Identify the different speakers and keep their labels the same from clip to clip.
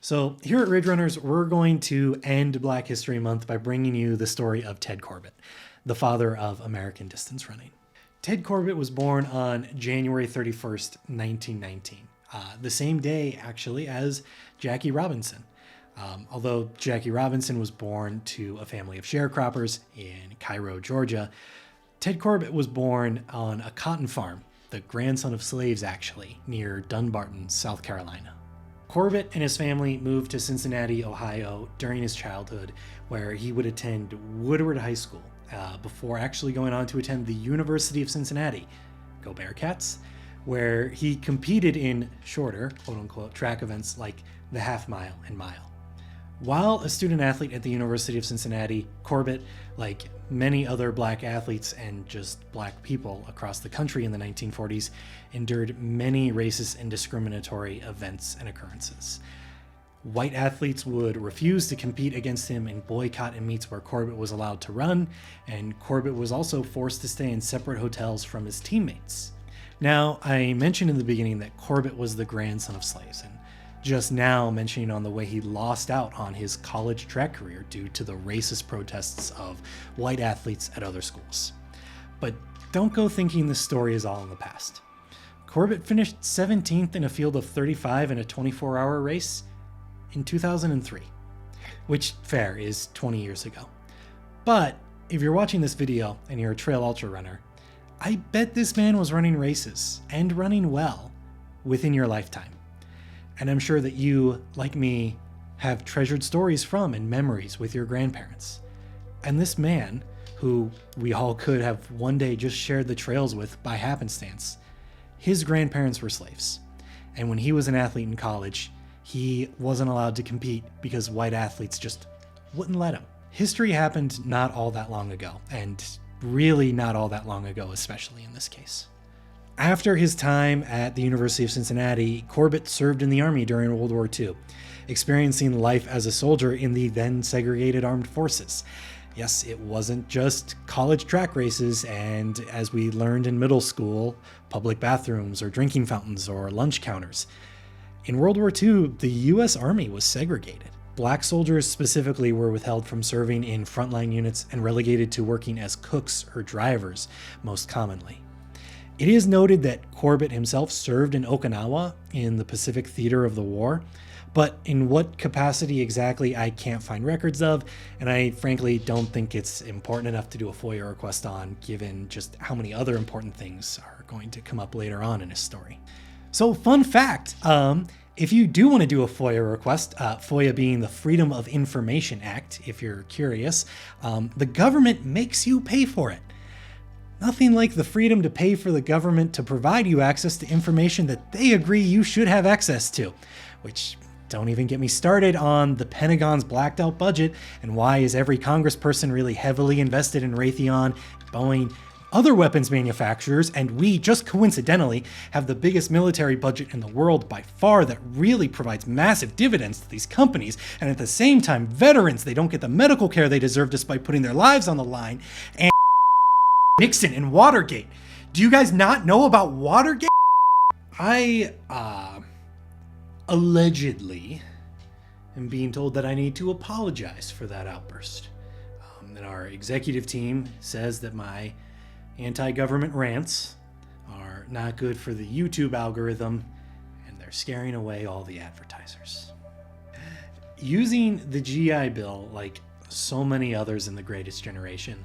Speaker 1: So here at Ridge Runners, we're going to end Black History Month by bringing you the story of Ted Corbitt, the father of American distance running. Ted Corbitt was born on January 31st, 1919, the same day actually as Jackie Robinson. Although Jackie Robinson was born to a family of sharecroppers in Cairo, Georgia, Ted Corbitt was born on a cotton farm, the grandson of slaves actually, near Dunbarton, South Carolina. Corbitt and his family moved to Cincinnati, Ohio during his childhood, where he would attend Woodward High School before actually going on to attend the University of Cincinnati, go Bearcats, where he competed in shorter, quote-unquote, track events like the half mile and mile. While a student athlete at the University of Cincinnati, Corbitt, like many other black athletes and just black people across the country in the 1940s, endured many racist and discriminatory events and occurrences. White athletes would refuse to compete against him and boycott in meets where Corbitt was allowed to run, and Corbitt was also forced to stay in separate hotels from his teammates. Now, I mentioned in the beginning that Corbitt was the grandson of slaves, and just now mentioning on the way he lost out on his college track career due to the racist protests of white athletes at other schools. But don't go thinking this story is all in the past. Corbitt finished 17th in a field of 35 in a 24-hour race in 2003, which, fair, is 20 years ago. But if you're watching this video and you're a trail ultra runner, I bet this man was running races, and running well, within your lifetime. And I'm sure that you, like me, have treasured stories from and memories with your grandparents. And this man, who we all could have one day just shared the trails with by happenstance, his grandparents were slaves. And when he was an athlete in college, he wasn't allowed to compete because white athletes just wouldn't let him. History happened not all that long ago, and really not all that long ago, especially in this case. After his time at the University of Cincinnati, Corbitt served in the Army during World War II, experiencing life as a soldier in the then segregated armed forces. Yes, it wasn't just college track races and, as we learned in middle school, public bathrooms or drinking fountains or lunch counters. In World War II, the U.S. Army was segregated. Black soldiers specifically were withheld from serving in frontline units and relegated to working as cooks or drivers, most commonly. It is noted that Corbitt himself served in Okinawa in the Pacific Theater of the War, but in what capacity exactly I can't find records of, and I frankly don't think it's important enough to do a FOIA request on, given just how many other important things are going to come up later on in his story. So, fun fact, if you do want to do a FOIA request, FOIA being the Freedom of Information Act, if you're curious, the government makes you pay for it. Nothing like the freedom to pay for the government to provide you access to information that they agree you should have access to, which don't even get me started on the Pentagon's blacked out budget and why is every congressperson really heavily invested in Raytheon, Boeing, other weapons manufacturers, and we just coincidentally have the biggest military budget in the world by far that really provides massive dividends to these companies, and at the same time, veterans, they don't get the medical care they deserve despite putting their lives on the line, and Nixon and Watergate. Do you guys not know about Watergate? I, allegedly am being told that I need to apologize for that outburst. And our executive team says that my anti-government rants are not good for the YouTube algorithm, and they're scaring away all the advertisers. Using the GI Bill, like so many others in the Greatest Generation,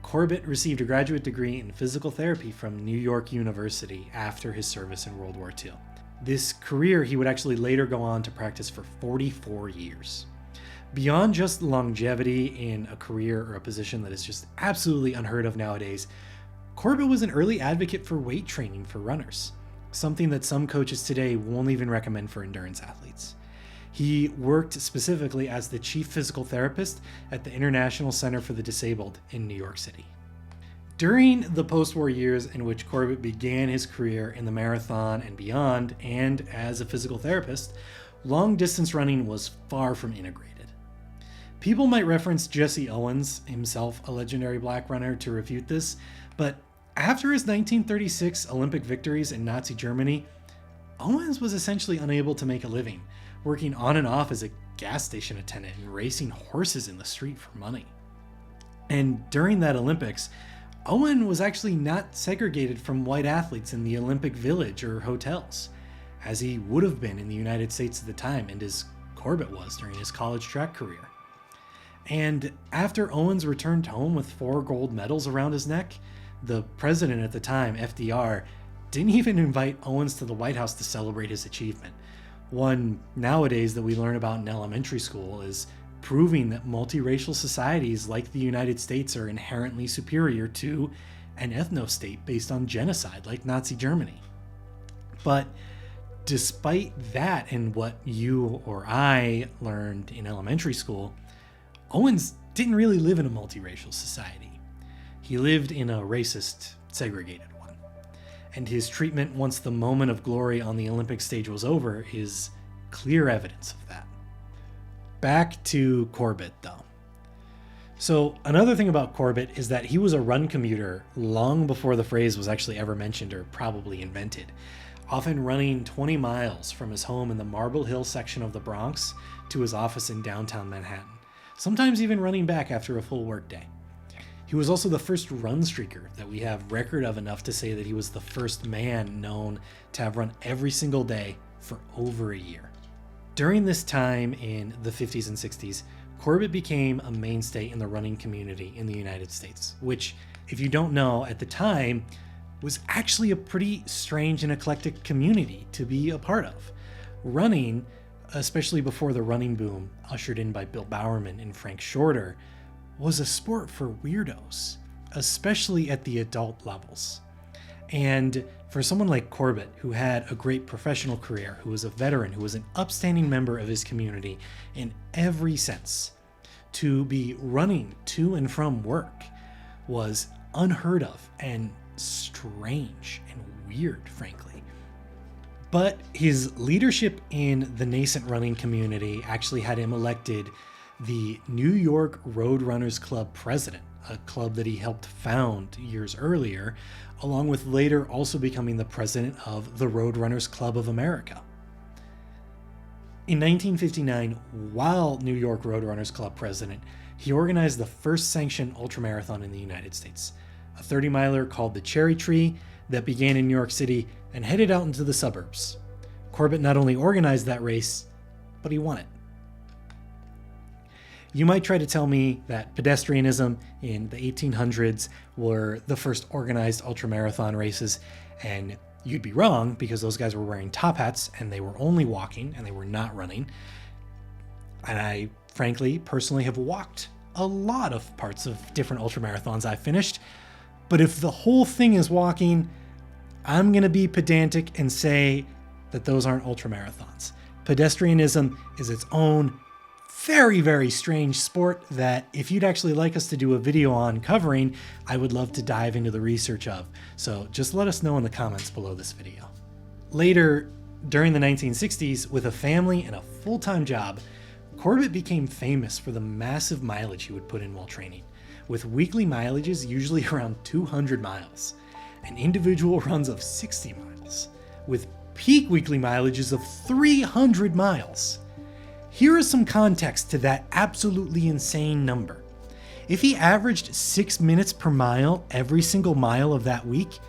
Speaker 1: Corbitt received a graduate degree in physical therapy from New York University after his service in World War II. This career he would actually later go on to practice for 44 years. Beyond just longevity in a career or a position that is just absolutely unheard of nowadays, Corbitt was an early advocate for weight training for runners, something that some coaches today won't even recommend for endurance athletes. He worked specifically as the chief physical therapist at the International Center for the Disabled in New York City. During the post-war years in which Corbitt began his career in the marathon and beyond, and as a physical therapist, long-distance running was far from integrated. People might reference Jesse Owens, himself a legendary black runner, to refute this, but after his 1936 Olympic victories in Nazi Germany, Owens was essentially unable to make a living, working on and off as a gas station attendant and racing horses in the street for money. And during that Olympics, Owen was actually not segregated from white athletes in the Olympic Village or hotels, as he would have been in the United States at the time and as Corbitt was during his college track career. And after Owens returned home with 4 gold medals around his neck, the president at the time, FDR, didn't even invite Owens to the White House to celebrate his achievement. One nowadays that we learn about in elementary school is proving that multiracial societies like the United States are inherently superior to an ethno-state based on genocide like Nazi Germany. But despite that and what you or I learned in elementary school, Owens didn't really live in a multiracial society. He lived in a racist, segregated one. And his treatment once the moment of glory on the Olympic stage was over is clear evidence of that. Back to Corbitt, though. So another thing about Corbitt is that he was a run commuter long before the phrase was actually ever mentioned or probably invented, often running 20 miles from his home in the Marble Hill section of the Bronx to his office in downtown Manhattan, sometimes even running back after a full workday. He was also the first run streaker that we have record of enough to say that he was the first man known to have run every single day for over a year. During this time in the 50s and 60s, Corbitt became a mainstay in the running community in the United States, which, if you don't know, at the time was actually a pretty strange and eclectic community to be a part of. Running, especially before the running boom ushered in by Bill Bowerman and Frank Shorter, was a sport for weirdos, especially at the adult levels. And for someone like Corbitt, who had a great professional career, who was a veteran, who was an upstanding member of his community in every sense, to be running to and from work was unheard of and strange and weird, frankly. But his leadership in the nascent running community actually had him elected the New York Road Runners Club president, a club that he helped found years earlier, along with later also becoming the president of the Road Runners Club of America. In 1959, while New York Road Runners Club president, he organized the first sanctioned ultramarathon in the United States, a 30-miler called the Cherry Tree that began in New York City and headed out into the suburbs. Corbitt not only organized that race, but he won it. You might try to tell me that pedestrianism in the 1800s were the first organized ultramarathon races, and you'd be wrong because those guys were wearing top hats and they were only walking and they were not running. And I, frankly, personally have walked a lot of parts of different ultramarathons I've finished, but if the whole thing is walking, I'm going to be pedantic and say that those aren't ultramarathons. Pedestrianism is its own very, very strange sport that if you'd actually like us to do a video on covering, I would love to dive into the research of. So just let us know in the comments below this video. Later, during the 1960s, with a family and a full-time job, Corbitt became famous for the massive mileage he would put in while training, with weekly mileages usually around 200 miles, and individual runs of 60 miles, with peak weekly mileages of 300 miles. Here is some context to that absolutely insane number. If he averaged 6 minutes per mile every single mile of that week,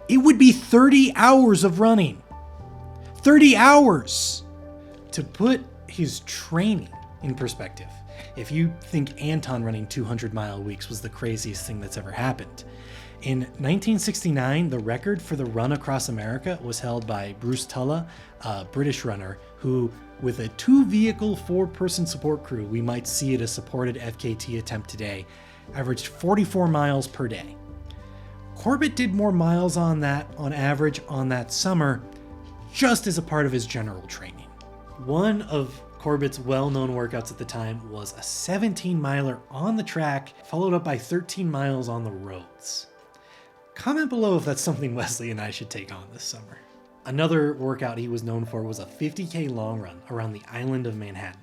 Speaker 1: it would be 30 hours of running. 30 hours! To put his training in perspective, if you think Anton running 200-mile weeks was the craziest thing that's ever happened, in 1969, the record for the run across America was held by Bruce Tulla, a British runner who, with a 2-vehicle, 4-person support crew we might see at a supported FKT attempt today, averaged 44 miles per day. Corbitt did more miles on that, on average, on that summer, just as a part of his general training. One of Corbitt's well-known workouts at the time was a 17-miler on the track, followed up by 13 miles on the roads. Comment below if that's something Wesley and I should take on this summer. Another workout he was known for was a 50K long run around the island of Manhattan.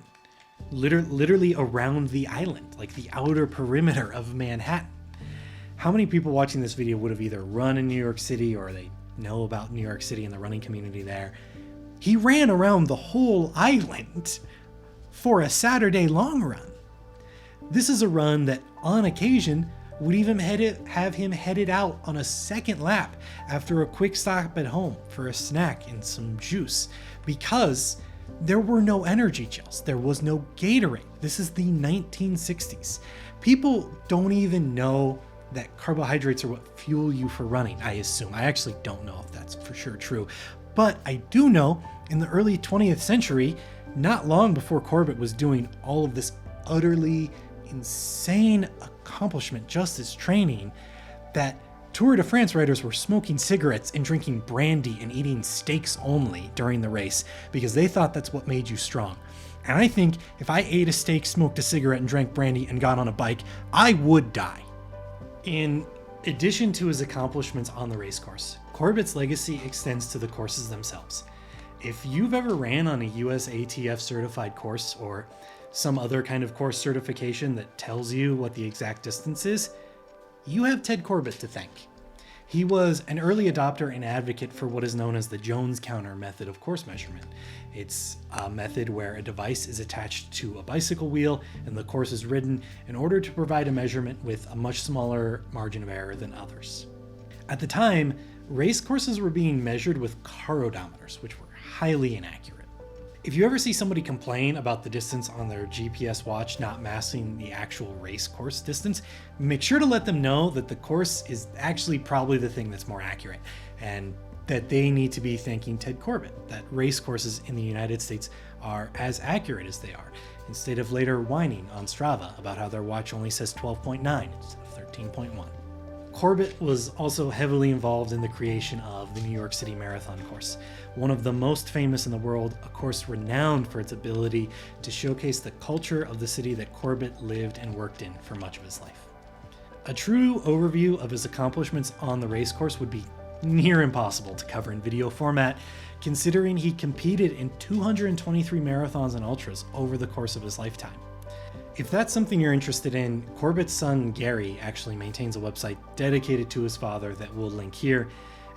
Speaker 1: Literally around the island, like the outer perimeter of Manhattan. How many people watching this video would have either run in New York City or they know about New York City and the running community there? He ran around the whole island for a Saturday long run. This is a run that, on occasion, would even have him headed out on a second lap after a quick stop at home for a snack and some juice, because there were no energy gels. There was no Gatorade. This is the 1960s. People don't even know that carbohydrates are what fuel you for running, I assume. I actually don't know if that's for sure true. But I do know in the early 20th century, not long before Corbitt was doing all of this utterly insane accomplishment just as training, that Tour de France riders were smoking cigarettes and drinking brandy and eating steaks only during the race because they thought that's what made you strong. And I think if I ate a steak, smoked a cigarette, and drank brandy and got on a bike, I would die. In addition to his accomplishments on the race course, Corbitt's legacy extends to the courses themselves. If you've ever ran on a USATF certified course or some other kind of course certification that tells you what the exact distance is, you have Ted Corbitt to thank. He was an early adopter and advocate for what is known as the Jones counter method of course measurement. It's a method where a device is attached to a bicycle wheel and the course is ridden in order to provide a measurement with a much smaller margin of error than others. At the time, race courses were being measured with car odometers, which were highly inaccurate. If you ever see somebody complain about the distance on their GPS watch not matching the actual race course distance, make sure to let them know that the course is actually probably the thing that's more accurate, and that they need to be thanking Ted Corbitt, that race courses in the United States are as accurate as they are, instead of later whining on Strava about how their watch only says 12.9 instead of 13.1. Corbitt was also heavily involved in the creation of the New York City Marathon course, one of the most famous in the world, a course renowned for its ability to showcase the culture of the city that Corbitt lived and worked in for much of his life. A true overview of his accomplishments on the race course would be near impossible to cover in video format, considering he competed in 223 marathons and ultras over the course of his lifetime. If that's something you're interested in, Corbitt's son Gary actually maintains a website dedicated to his father that we'll link here,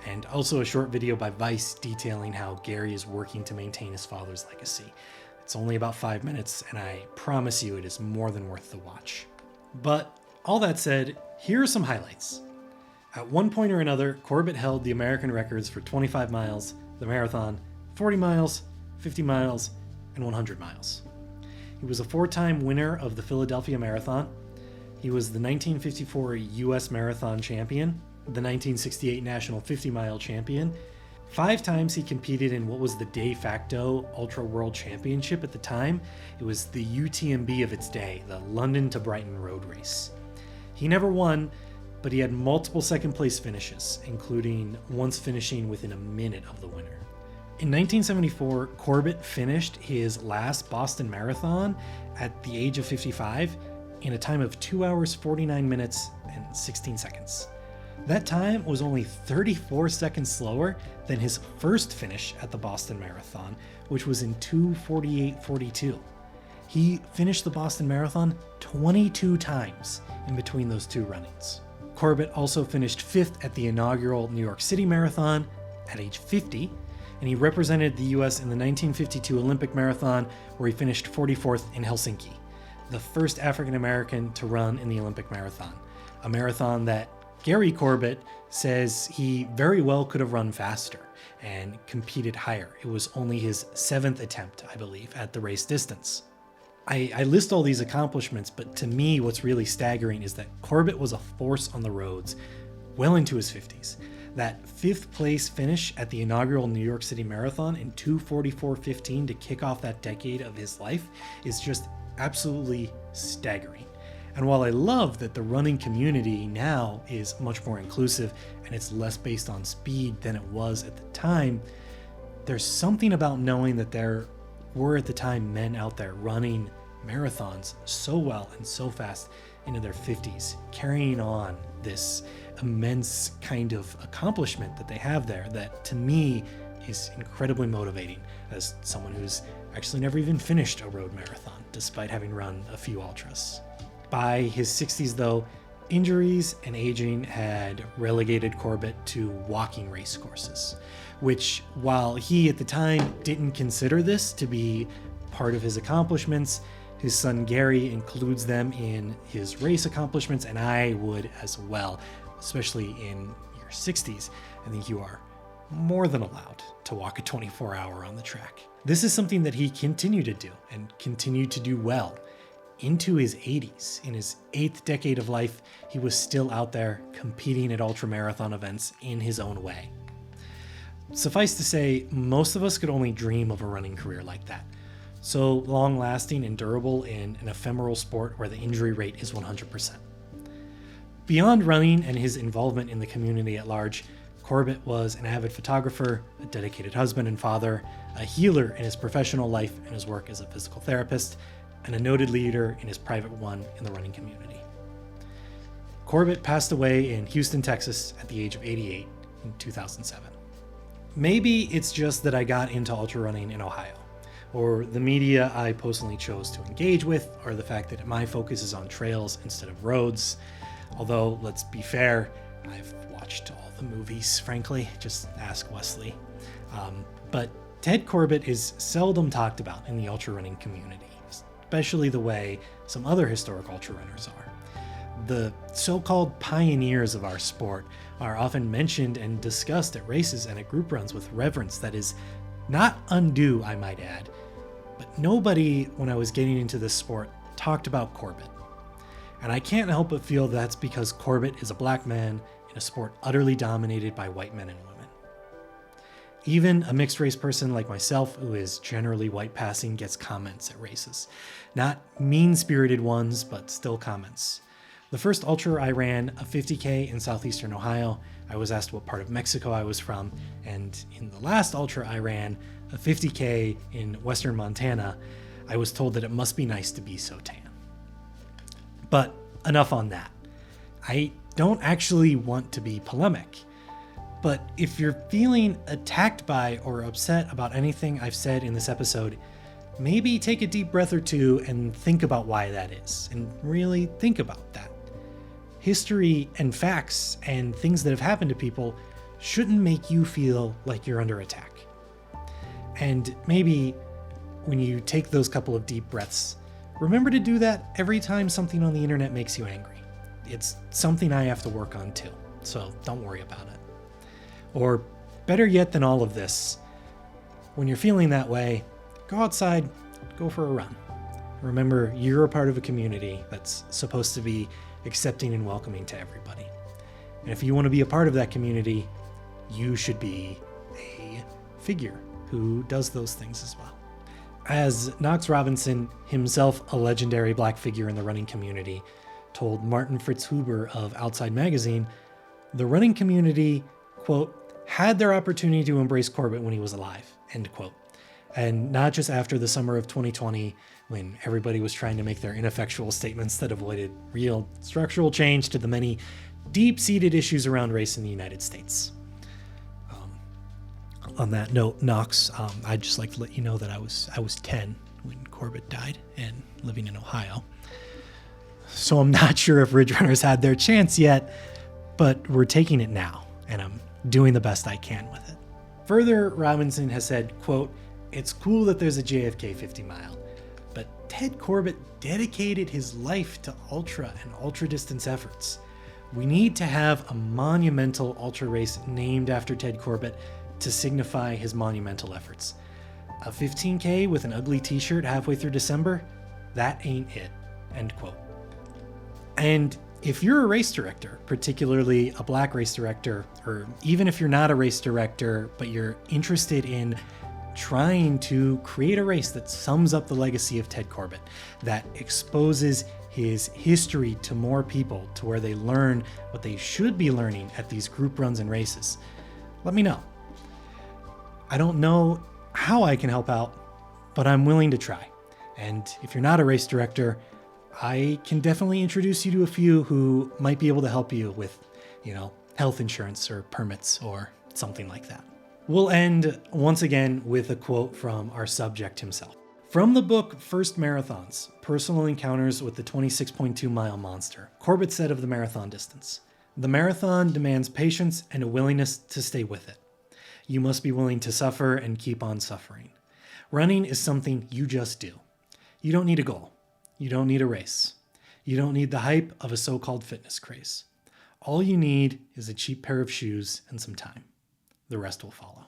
Speaker 1: and also a short video by Vice detailing how Gary is working to maintain his father's legacy. It's only about 5 minutes, and I promise you it is more than worth the watch. But all that said, here are some highlights. At one point or another, Corbitt held the American records for 25 miles, the marathon, 40 miles, 50 miles, and 100 miles. He was a 4-time winner of the Philadelphia Marathon. He was the 1954 U.S. Marathon Champion, the 1968 National 50-Mile Champion. 5 times he competed in what was the de facto Ultra World Championship at the time. It was the UTMB of its day, the London to Brighton Road Race. He never won, but he had multiple second-place finishes, including once finishing within a minute of the winner. In 1974, Corbitt finished his last Boston Marathon at the age of 55 in a time of 2 hours, 49 minutes, and 16 seconds. That time was only 34 seconds slower than his first finish at the Boston Marathon, which was in 2:48:42. He finished the Boston Marathon 22 times in between those 2 runnings. Corbitt also finished 5th at the inaugural New York City Marathon at age 50, and he represented the US in the 1952 Olympic Marathon, where he finished 44th in Helsinki, the first African American to run in the Olympic Marathon, a marathon that Gary Corbitt says he very well could have run faster and competed higher. It was only his 7th attempt, I believe, at the race distance. I list all these accomplishments, but to me what's really staggering is that Corbitt was a force on the roads well into his 50s. That 5th place finish at the inaugural New York City Marathon in 2:44:15 to kick off that decade of his life is just absolutely staggering. And while I love that the running community now is much more inclusive and it's less based on speed than it was at the time, there's something about knowing that there were at the time men out there running marathons so well and so fast into their 50s, carrying on this immense kind of accomplishment that they have there, that to me is incredibly motivating as someone who's actually never even finished a road marathon despite having run a few ultras. By his 60s though, Injuries and aging had relegated Corbitt to walking race courses, which, while he at the time didn't consider this to be part of his accomplishments, his son Gary includes them in his race accomplishments, and I would as well, especially in your 60s. I think you are more than allowed to walk a 24-hour on the track. This is something that he continued to do and continued to do well into his 80s. In his 8th decade of life, he was still out there competing at ultramarathon events in his own way. Suffice to say, most of us could only dream of a running career like that. So long-lasting and durable in an ephemeral sport where the injury rate is 100%. Beyond running and his involvement in the community at large, Corbitt was an avid photographer, a dedicated husband and father, a healer in his professional life and his work as a physical therapist, and a noted leader in his private one in the running community. Corbitt passed away in Houston, Texas at the age of 88 in 2007. Maybe it's just that I got into ultra running in Ohio, or the media I personally chose to engage with, or the fact that my focus is on trails instead of roads. Although, let's be fair, I've watched all the movies, frankly, just ask Wesley. But Ted Corbitt is seldom talked about in the ultra running community, especially the way some other historic ultra runners are. The so-called pioneers of our sport are often mentioned and discussed at races and at group runs with reverence that is not undue, I might add. But nobody, when I was getting into this sport, talked about Corbitt. And I can't help but feel that's because Corbitt is a black man in a sport utterly dominated by white men and women. Even a mixed race person like myself, who is generally white passing, gets comments at races. Not mean-spirited ones, but still comments. The first ultra I ran, a 50K in southeastern Ohio, I was asked what part of Mexico I was from, and in the last ultra I ran, a 50K in western Montana, I was told that it must be nice to be so tan. But enough on that. I don't actually want to be polemic, but if you're feeling attacked by or upset about anything I've said in this episode, maybe take a deep breath or two and think about why that is, and really think about that. History and facts and things that have happened to people shouldn't make you feel like you're under attack. And maybe when you take those couple of deep breaths, remember to do that every time something on the internet makes you angry. It's something I have to work on too, so don't worry about it. Or better yet than all of this, when you're feeling that way, go outside, go for a run. Remember, you're a part of a community that's supposed to be accepting and welcoming to everybody. And if you want to be a part of that community, you should be a figure who does those things as well. As Knox Robinson, himself a legendary black figure in the running community, told Martin Fritz Huber of Outside Magazine, the running community, quote, had their opportunity to embrace Corbitt when he was alive, end quote. And not just after the summer of 2020, when everybody was trying to make their ineffectual statements that avoided real structural change to the many deep-seated issues around race in the United States. On that note, Knox, I'd just like to let you know that I was 10 when Corbitt died and living in Ohio. So I'm not sure if Ridge Runners had their chance yet, but we're taking it now, and I'm doing the best I can with it. Further, Robinson has said, quote, it's cool that there's a JFK 50 mile, but Ted Corbitt dedicated his life to ultra and ultra distance efforts. We need to have a monumental ultra race named after Ted Corbitt to signify his monumental efforts. A 15K with an ugly t-shirt halfway through December? That ain't it, end quote. And if you're a race director, particularly a black race director, or even if you're not a race director, but you're interested in trying to create a race that sums up the legacy of Ted Corbitt, that exposes his history to more people, to where they learn what they should be learning at these group runs and races, let me know. I don't know how I can help out, but I'm willing to try. And if you're not a race director, I can definitely introduce you to a few who might be able to help you with, health insurance or permits or something like that. We'll end once again with a quote from our subject himself. From the book First Marathons, Personal Encounters with the 26.2-Mile Monster, Corbitt said of the marathon distance, "The marathon demands patience and a willingness to stay with it. You must be willing to suffer and keep on suffering. Running is something you just do. You don't need a goal. You don't need a race. You don't need the hype of a so-called fitness craze. All you need is a cheap pair of shoes and some time. The rest will follow."